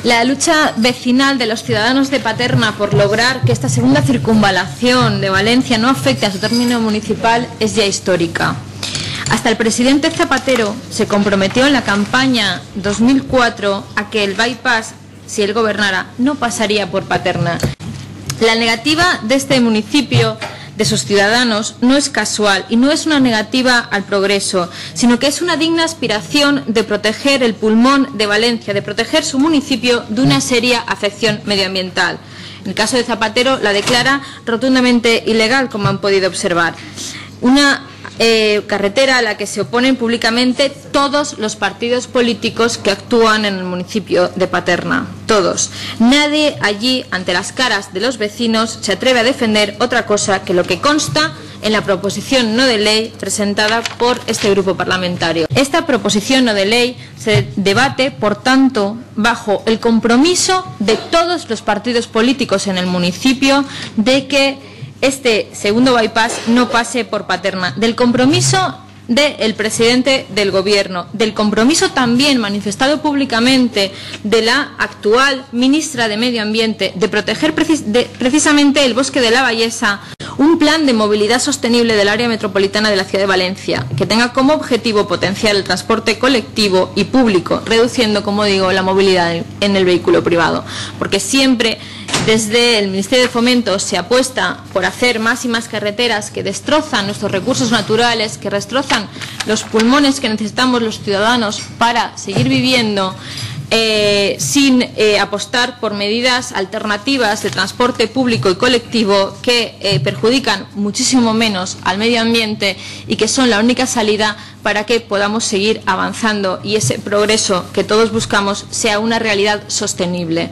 La lucha vecinal de los ciudadanos de Paterna por lograr que esta segunda circunvalación de Valencia no afecte a su término municipal es ya histórica. Hasta el presidente Zapatero se comprometió en la campaña 2004 a que el bypass, si él gobernara, no pasaría por Paterna. La negativa de este municipio, de sus ciudadanos, no es casual y no es una negativa al progreso, sino que es una digna aspiración de proteger el pulmón de Valencia, de proteger su municipio de una seria afección medioambiental. En el caso de Zapatero la declara rotundamente ilegal, como han podido observar. Una carretera a la que se oponen públicamente todos los partidos políticos que actúan en el municipio de Paterna. Todos. Nadie allí, ante las caras de los vecinos, se atreve a defender otra cosa que lo que consta en la proposición no de ley presentada por este grupo parlamentario. Esta proposición no de ley se debate, por tanto, bajo el compromiso de todos los partidos políticos en el municipio de que este segundo bypass no pase por Paterna, del compromiso del presidente del Gobierno, del compromiso también manifestado públicamente de la actual ministra de Medio Ambiente de proteger precisamente el bosque de la Vallesa, un plan de movilidad sostenible del área metropolitana de la ciudad de Valencia, que tenga como objetivo potenciar el transporte colectivo y público, reduciendo, como digo, la movilidad en el vehículo privado, porque siempre desde el Ministerio de Fomento se apuesta por hacer más y más carreteras que destrozan nuestros recursos naturales, que destrozan los pulmones que necesitamos los ciudadanos para seguir viviendo, sin apostar por medidas alternativas de transporte público y colectivo que perjudican muchísimo menos al medio ambiente y que son la única salida para que podamos seguir avanzando y ese progreso que todos buscamos sea una realidad sostenible.